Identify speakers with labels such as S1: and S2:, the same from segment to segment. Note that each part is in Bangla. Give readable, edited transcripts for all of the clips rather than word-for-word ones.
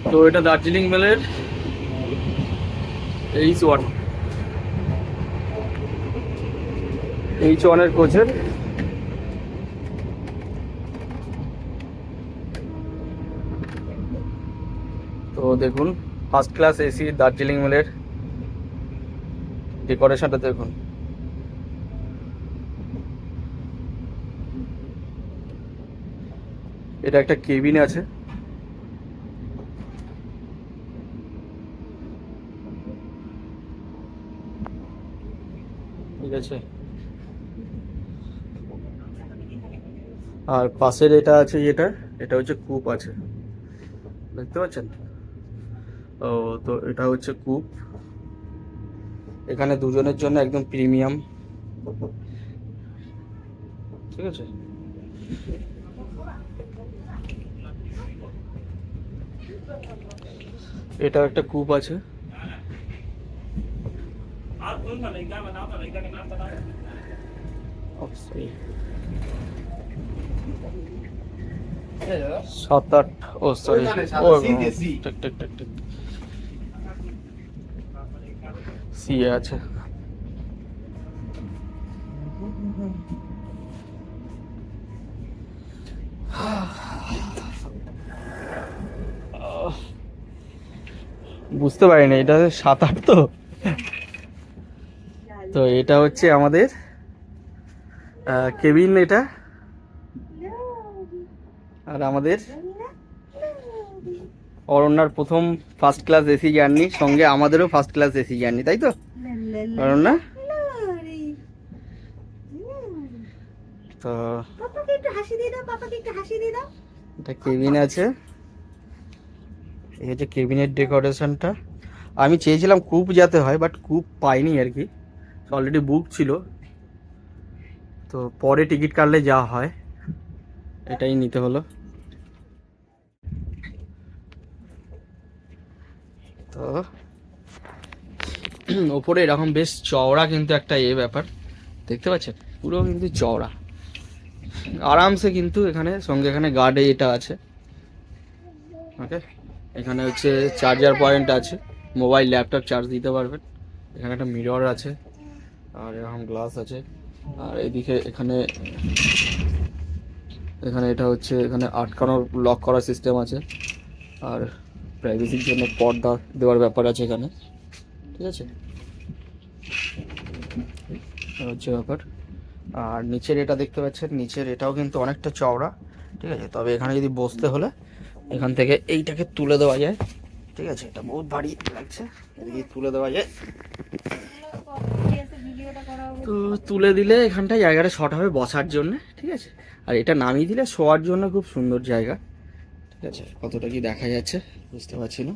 S1: তো এটা দার্জিলিং মেলের H1 H1 এর কোচের। তো দেখুন ফার্স্ট ক্লাস এসি দার্জিলিং মেলের ডেকোরেশনটা দেখুন। এটা একটা কেবিন আছে। ঠিক আছে, আর পাশের এটা আছে, এটা হচ্ছে কূপ আছে, দেখতে পাচ্ছেন? ও, তো এটা হচ্ছে কূপ। এখানে দুজনের জন্য একদম প্রিমিয়াম। ঠিক আছে, এটা একটা কূপ আছে। সাত আট, ও সরি, ও ঠিক ঠিক ঠিক ঠিক, সি আছে। বুঝতে পারিনি এটা সাত আট তো। তো এটা হচ্ছে আমাদের কেবিন এটা, আর আমাদের অরণ্যার প্রথম ফার্স্ট ক্লাস এসি জার্নি, সঙ্গে আমাদেরও ফার্স্ট ক্লাস এসি জার্নি, তাই তো অরণ্যা? তো এটা কেবিন আছে, এই হচ্ছে কেবিনের ডেকোরেশনটা। আমি চেয়েছিলাম কূপ যাতে হয়, বাট কূপ পাইনি আর কি, অলরেডি বুক ছিল। তো পরে টিকিট কাটলে যা হয় এটাই নিতে হলো। তো ওপরে এরকম বেশ চওড়া কিন্তু একটা ব্যাপার, দেখতে পাচ্ছেন? পুরো কিন্তু চওড়া, আরামসে কিন্তু এখানে সঙ্গে এখানে গার্ডে এটা আছে। ওকে, এখানে হচ্ছে চার্জার পয়েন্ট আছে, মোবাইল ল্যাপটপ চার্জ দিতে পারবেন। এখানে একটা মিরর আছে, আর এরকম গ্লাস আছে। আর এদিকে এখানে এখানে এটা হচ্ছে, এখানে আটকানোর লক করার সিস্টেম আছে, আর প্রাইভেসির জন্য পর্দা দেওয়ার ব্যাপার আছে এখানে। ঠিক আছে, হচ্ছে ব্যাপার। আর নিচের এটা দেখতে পাচ্ছেন, নিচের এটাও কিন্তু অনেকটা চওড়া। ঠিক আছে, তবে এখানে যদি বসতে হলে এখান থেকে এইটাকে তুলে দেওয়া যায়। ঠিক আছে, এটা বহুত ভারী লাগছে, এদিকে তুলে দেওয়া যায়। তো তুলে দিলে এখানটায় জায়গাটা শর্ট হবে বসার জন্য। ঠিক আছে, আর এটা নামিয়ে দিলে শোয়ার জন্য খুব সুন্দর জায়গা। ঠিক আছে, কতটা কি দেখা যাচ্ছে বুঝতে পারছি না।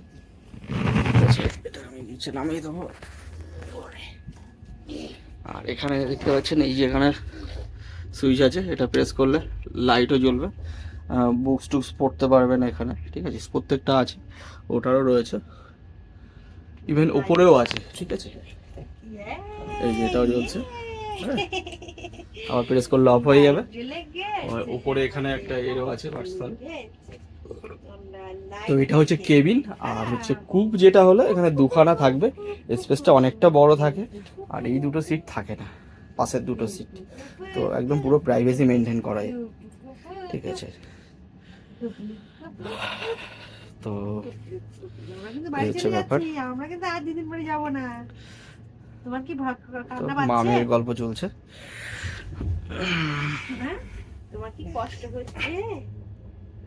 S1: ঠিক আছে, এটা আমি নিচে নামিয়ে দেবো। আর এখানে দেখতে পাচ্ছেন এই যে এখানে সুইচ আছে, এটা প্রেস করলে লাইটও জ্বলবে, বুকস টুকস পড়তে পারবেন এখানে। ঠিক আছে, প্রত্যেকটা আছে, ওটারও রয়েছে, ইভেন ওপরেও আছে। ঠিক আছে, এই যে এটাও জ্বলছে, হ্যাঁ, আবার প্রেস করলে অফ হয়ে যাবে। আর উপরে এখানে একটা এরও আছে পার্সোনাল। তো এটা হচ্ছে কেবিন, আর হচ্ছে কূপ যেটা হলো এখানে দুখানা থাকবে, স্পেসটা অনেকটা বড় থাকে। আর এই দুটো সিট থাকে না, পাশের দুটো সিট, তো একদম পুরো প্রাইভেসি মেনটেন করা যায়। ঠিক আছে, তো এই হচ্ছে ব্যাপার। মামের গল্প চলছে।
S2: তোমার কি কষ্ট হচ্ছে?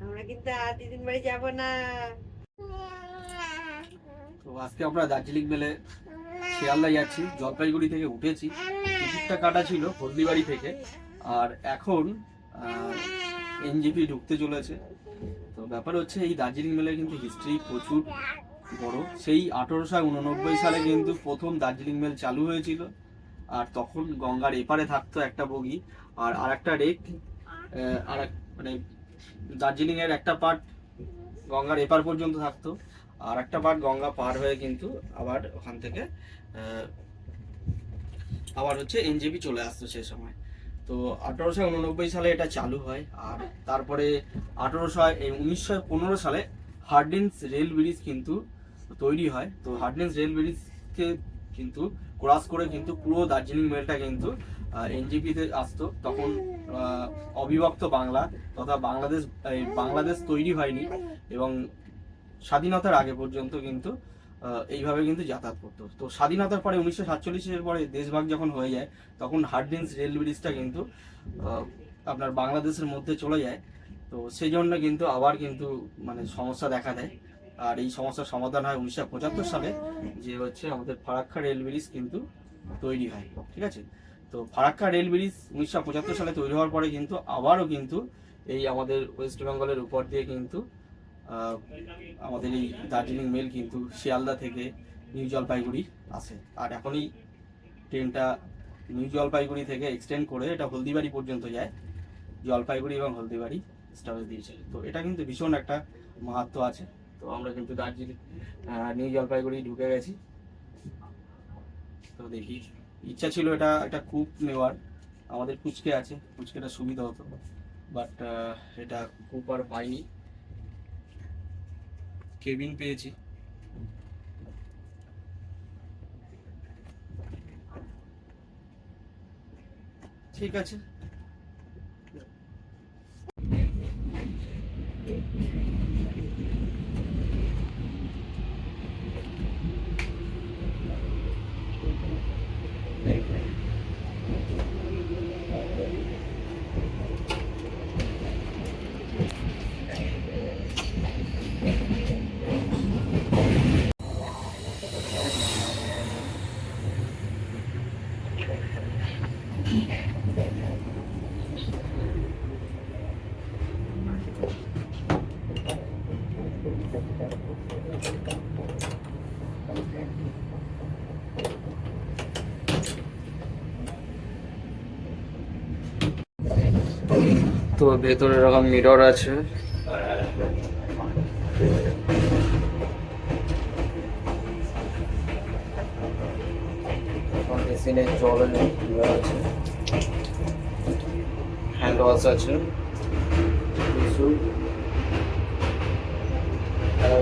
S2: আমরা কিন্তু আর দিদির বাড়ি যাব না।
S1: তো আজকে আমরা দার্জিলিং মেলে শিয়ালদা যাচ্ছি, জলপাইগুড়ি থেকে উঠেছি, টিকিটটা কাটা ছিল হলদিবাড়ি থেকে, আর এখন এনজেপি ঢুকতে চলেছে। তো ব্যাপার হচ্ছে এই দার্জিলিং মেলের কিন্তু হিস্ট্রি প্রচুর বড়। সেই 1889 সালে কিন্তু প্রথম দার্জিলিং মেল চালু হয়েছিল, আর তখন গঙ্গার এপারে থাকতো একটা বগি, আর আরেকটা রেক, আর মানে দার্জিলিং এর একটা পার্ট গঙ্গার এপার পর্যন্ত থাকতো, আর একটা পার্ট গঙ্গা পার হয়ে কিন্তু আবার ওখান থেকে আবার হচ্ছে এনজেপি চলে আসতো সে সময়। তো 1889 সালে এটা চালু হয়, আর তারপরে 1915 সালে হার্ডিঞ্জ রেল ব্রিজ কিন্তু তৈরি হয়। তো হার্ডিঞ্জ রেল ব্রিজকে কিন্তু ক্রস করে কিন্তু পুরো দার্জিলিং মেলটা কিন্তু এনজিপিতে আসতো। তখন অবিভক্ত বাংলা তথা বাংলাদেশ তৈরি হয়নি এবং স্বাধীনতার আগে পর্যন্ত কিন্তু এইভাবে কিন্তু যাতায়াত করতো। তো স্বাধীনতার পরে 1947-এর পরে দেশভাগ যখন হয়ে যায়, তখন হার্ডিঞ্জ রেল ব্রিজটা কিন্তু আপনার বাংলাদেশের মধ্যে চলে যায়। তো সেই জন্য কিন্তু আবার কিন্তু মানে সমস্যা দেখা দেয়। আর এই সমস্যার সমাধান হয় 1975 সালে, যে হচ্ছে আমাদের ফারাক্কা রেল ব্রিজ কিন্তু তৈরি হয়। ঠিক আছে, তো ফারাক্কা রেল ব্রিজ 1975 সালে তৈরি হওয়ার পরে কিন্তু আবারও কিন্তু এই আমাদের ওয়েস্ট বেঙ্গলের উপর দিয়ে কিন্তু আমাদের এই দার্জিলিং মেল কিন্তু শিয়ালদা থেকে নিউ জলপাইগুড়ি আসে। আর এখন এই ট্রেনটা নিউ জলপাইগুড়ি থেকে এক্সটেন্ড করে এটা হলদিবাড়ি পর্যন্ত যায়। জলপাইগুড়ি এবং হলদিবাড়ি স্টপেজ দিয়েছে। তো এটা কিন্তু ভীষণ একটা মাহাত্ম্য আছে। তো আমরা কিন্তু দার্জিলিং নিউ জলপাইগুড়ি ঢুকে গেছি। তো দেখি, ইচ্ছা ছিল এটা একটা কূপ নেওয়ার, আমাদের কুচকে আছে, কুচকেটা সুবিধা হতো, বাট এটা কূপ আর পাইনি, কেবিন পেয়েছি। ঠিক আছে, তো ভেতরে এরকম মিরর আছে। মেশিনে জল আছে, হ্যান্ড ওয়াশ আছে,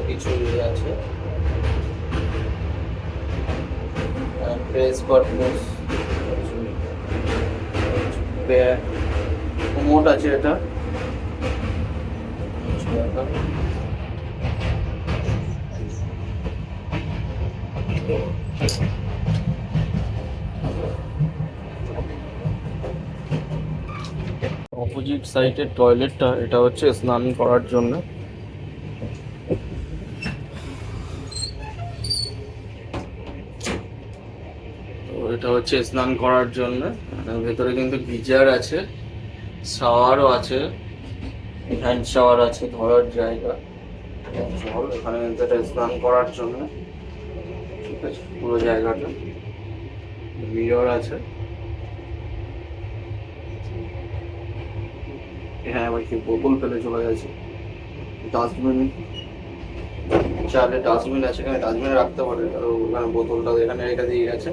S1: কিছু আছে, প্রেস বাটন, মোট আছে এটা। অপোজিট সাইডের টয়লেটটা, এটা হচ্ছে স্নান করার জন্য। তো এটা হচ্ছে স্নান করার জন্য। ভেতরে কিন্তু গিজার আছে, শাওয়ারও আছে, হ্যান্ড শাওয়ার আছে, ধরার জায়গা, জল এখানে এটা স্নান করার জন্য। ঠিক আছে, পুরো জায়গাটা মিরর আছে। হ্যাঁ, আবার কি বোতল ফেলে চলে গেছে। ডাস্টবিন, চালে ডাস্টবিন আছে, এখানে ডাস্টবিনে রাখতে পারে। আর ওখানে বোতলটা এখানে রেখে দিয়ে গেছে।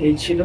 S1: এই ছিল।